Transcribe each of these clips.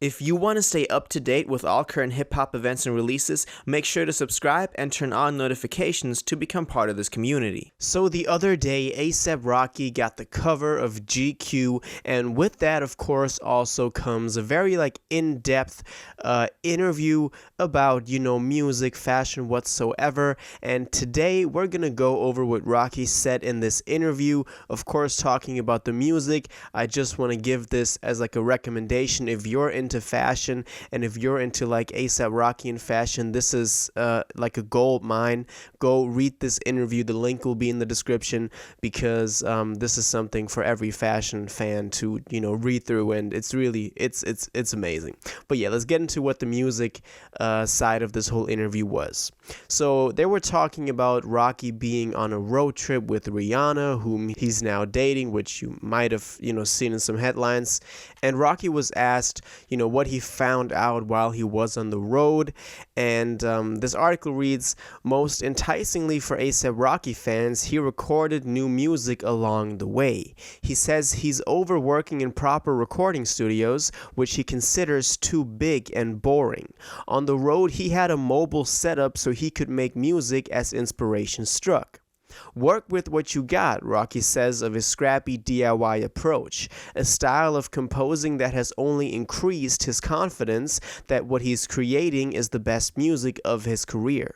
If you want to stay up to date with all current hip hop events and releases, make sure to subscribe and turn on notifications to become part of this community. So the other day, A$AP Rocky got the cover of GQ, and with that, of course, also comes a very in-depth interview about, music, fashion, whatsoever. And today we're gonna go over what Rocky said in this interview. Of course, talking about the music. I just want to give this as a recommendation if you're into fashion, and if you're into A$AP Rocky and fashion, this is a gold mine. Go read this interview. The link will be in the description, because this is something for every fashion fan to read through, and it's really it's amazing. But yeah, let's get into what the music side of this whole interview was. So they were talking about Rocky being on a road trip with Rihanna, whom he's now dating, which you might have seen in some headlines. And Rocky was asked what he found out while he was on the road. And this article reads, most enticingly for A$AP Rocky fans, he recorded new music along the way. He says he's overworking in proper recording studios, which he considers too big and boring. On the road, he had a mobile setup so he could make music as inspiration struck. Work with what you got, Rocky says of his scrappy DIY approach, a style of composing that has only increased his confidence that what he's creating is the best music of his career.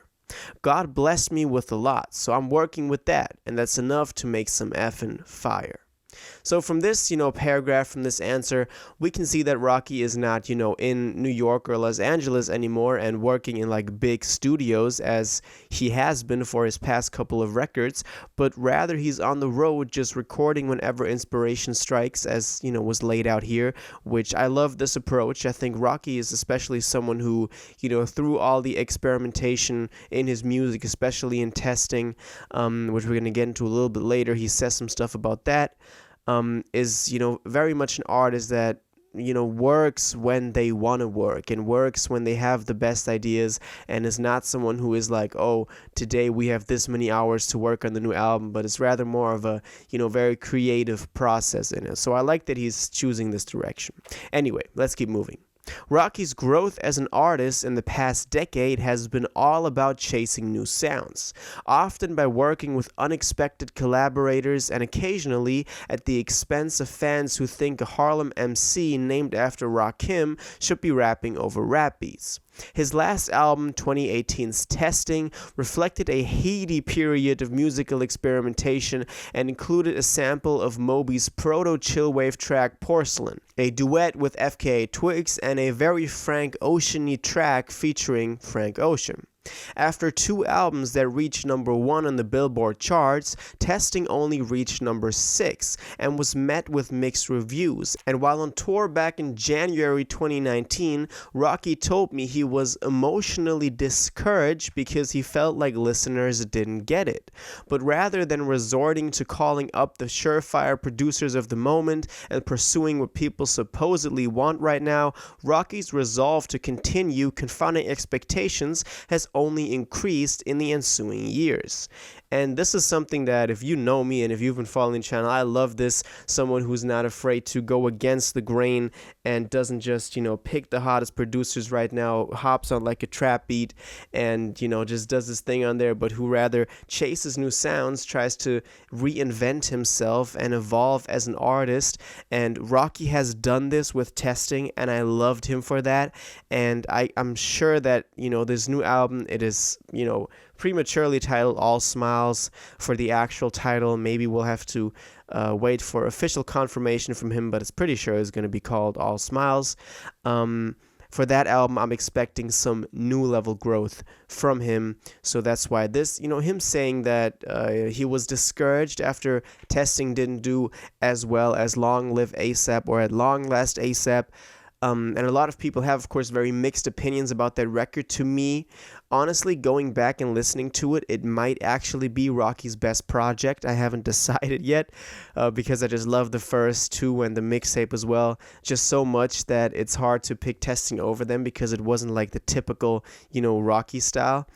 God blessed me with a lot, so I'm working with that, and that's enough to make some effing fire. So from this, paragraph, from this answer, we can see that Rocky is not, in New York or Los Angeles anymore and working in big studios as he has been for his past couple of records, but rather he's on the road just recording whenever inspiration strikes, as, was laid out here, which I love this approach. I think Rocky is especially someone who, through all the experimentation in his music, especially in testing, which we're going to get into a little bit later, he says some stuff about that. Is very much an artist that works when they want to work and works when they have the best ideas, and is not someone who is oh, today we have this many hours to work on the new album, but it's rather more of a very creative process in it. So I like that he's choosing this direction. Anyway, let's keep moving. Rocky's growth as an artist in the past decade has been all about chasing new sounds, often by working with unexpected collaborators and occasionally at the expense of fans who think a Harlem MC named after Rakim should be rapping over rap beats. His last album, 2018's Testing, reflected a heady period of musical experimentation and included a sample of Moby's proto-chillwave track Porcelain, a duet with FKA Twigs, and a very Frank Ocean-y track featuring Frank Ocean. After two albums that reached number 1 on the Billboard charts, Testing only reached number 6 and was met with mixed reviews. And while on tour back in January 2019, Rocky told me he was emotionally discouraged because he felt like listeners didn't get it. But rather than resorting to calling up the surefire producers of the moment and pursuing what people supposedly want right now, Rocky's resolve to continue confronting expectations has only increased in the ensuing years. And this is something that, if you know me and if you've been following the channel, I love this. Someone who's not afraid to go against the grain and doesn't just, pick the hottest producers right now, hops on a trap beat and, just does this thing on there, but who rather chases new sounds, tries to reinvent himself and evolve as an artist. And Rocky has done this with Testing, and I loved him for that. And I'm sure that, this new album, it is, prematurely titled All Smiles for the actual title. Maybe we'll have to wait for official confirmation from him, but it's pretty sure it's going to be called All Smiles. For that album, I'm expecting some new level growth from him. So that's why this, him saying that he was discouraged after Testing didn't do as well as Long Live A$AP or At Long Last A$AP. And a lot of people have, of course, very mixed opinions about that record. To me, honestly, going back and listening to it, it might actually be Rocky's best project. I haven't decided yet because I just love the first two and the mixtape as well just so much that it's hard to pick Testing over them because it wasn't the typical, Rocky style.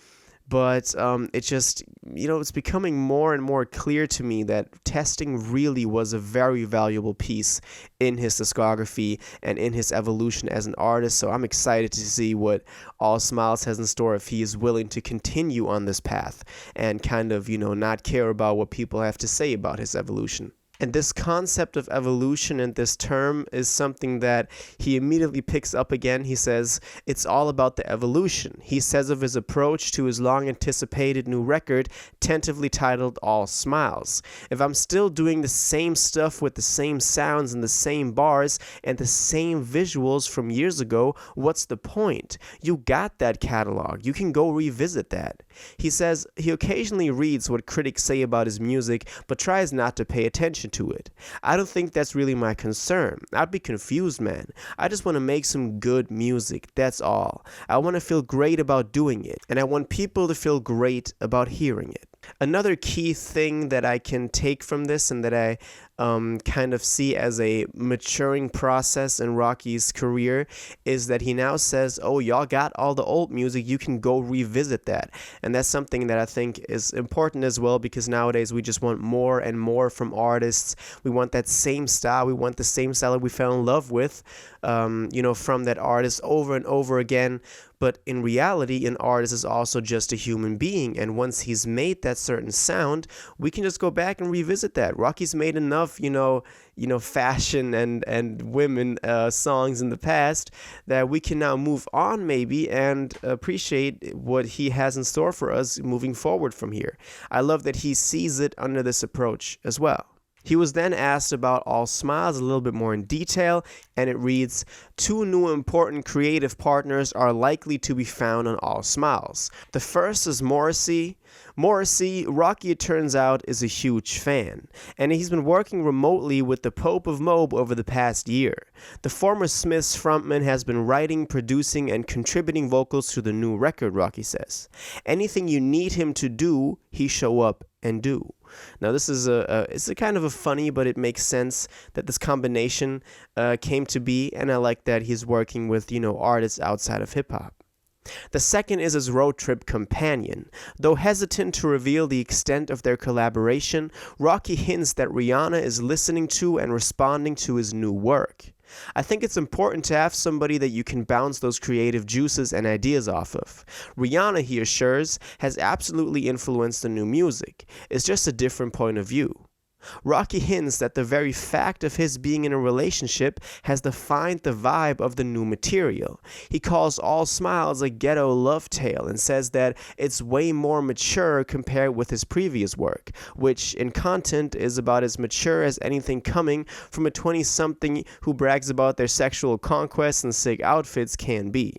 But it just, it's becoming more and more clear to me that testing really was a very valuable piece in his discography and in his evolution as an artist. So I'm excited to see what All Smiles has in store if he is willing to continue on this path and kind of, not care about what people have to say about his evolution. And this concept of evolution and this term is something that he immediately picks up again. He says it's all about the evolution. He says of his approach to his long-anticipated new record, tentatively titled All Smiles. If I'm still doing the same stuff with the same sounds and the same bars and the same visuals from years ago, what's the point? You got that catalog. You can go revisit that. He says he occasionally reads what critics say about his music, but tries not to pay attention to it. I don't think that's really my concern. I'd be confused, man. I just want to make some good music, that's all. I want to feel great about doing it, and I want people to feel great about hearing it. Another key thing that I can take from this and that I kind of see as a maturing process in Rocky's career is that he now says, oh, y'all got all the old music, you can go revisit that. And that's something that I think is important as well, because nowadays we just want more and more from artists. We want that same style. We want the same style that we fell in love with, from that artist over and over again. But in reality, an artist is also just a human being. And once he's made that certain sound, we can just go back and revisit that. Rocky's made enough, fashion and women songs in the past that we can now move on maybe and appreciate what he has in store for us moving forward from here. I love that he sees it under this approach as well. He was then asked about All Smiles a little bit more in detail, and it reads, 2 new important creative partners are likely to be found on All Smiles. The first is Morrissey. Rocky, it turns out, is a huge fan, and he's been working remotely with the Pope of Mobe over the past year. The former Smiths frontman has been writing, producing, and contributing vocals to the new record, Rocky says. Anything you need him to do, he show up and do. Now, this is it's a kind of a funny, but it makes sense that this combination came to be, and I like that he's working with, artists outside of hip-hop. The second is his road trip companion. Though hesitant to reveal the extent of their collaboration, Rocky hints that Rihanna is listening to and responding to his new work. I think it's important to have somebody that you can bounce those creative juices and ideas off of. Rihanna, he assures, has absolutely influenced the new music. It's just a different point of view. Rocky hints that the very fact of his being in a relationship has defined the vibe of the new material. He calls All Smiles a ghetto love tale and says that it's way more mature compared with his previous work, which in content is about as mature as anything coming from a 20-something who brags about their sexual conquests and sick outfits can be.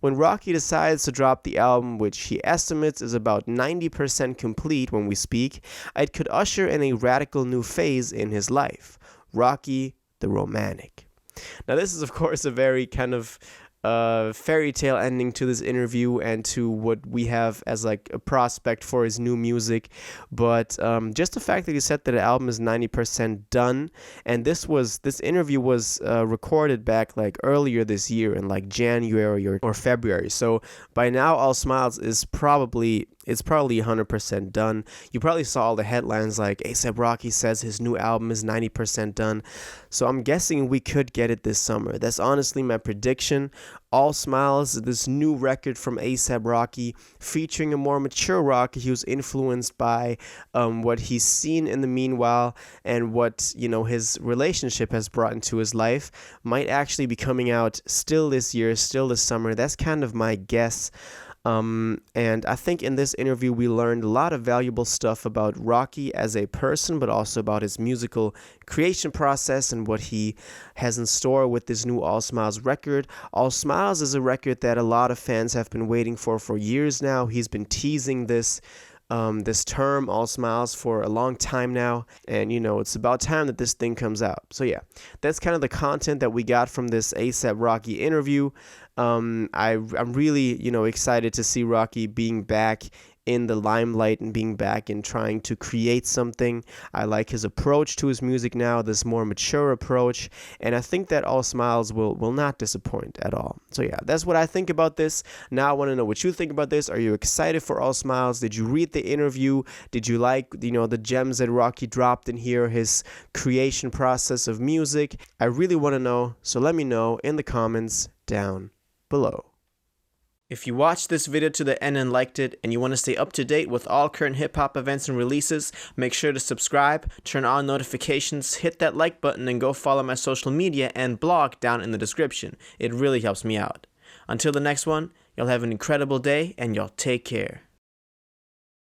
When Rocky decides to drop the album, which he estimates is about 90% complete when we speak, it could usher in a radical new phase in his life. Rocky the Romantic. Now, this is, of course, a very kind of fairy tale ending to this interview and to what we have as like a prospect for his new music, but just the fact that he said that the album is 90% done, and this interview was recorded back like earlier this year in like January or February, so by now All Smiles is probably 100% done. You probably saw all the headlines like A$AP Rocky says his new album is 90% done. So I'm guessing we could get it this summer. That's honestly my prediction. All Smiles, this new record from A$AP Rocky, featuring a more mature Rocky who's influenced by what he's seen in the meanwhile and what, his relationship has brought into his life, might actually be coming out still this year, still this summer. That's kind of my guess. And I think in this interview we learned a lot of valuable stuff about Rocky as a person, but also about his musical creation process and what he has in store with this new All Smiles record. All Smiles is a record that a lot of fans have been waiting for years now. He's been teasing this term All Smiles for a long time now, and it's about time that this thing comes out. So yeah, that's kind of the content that we got from this A$AP Rocky interview. I'm really excited to see Rocky being back in the limelight and being back and trying to create something. I like his approach to his music now, this more mature approach, and I think that All Smiles will not disappoint at all. So yeah, that's what I think about this. Now I want to know what you think about this. Are you excited for All Smiles? Did you read the interview? Did you like, the gems that Rocky dropped in here, his creation process of music? I really want to know, so let me know in the comments down below. If you watched this video to the end and liked it, and you want to stay up to date with all current hip-hop events and releases, make sure to subscribe, turn on notifications, hit that like button, and go follow my social media and blog down in the description. It really helps me out. Until the next one, y'all have an incredible day, and y'all take care.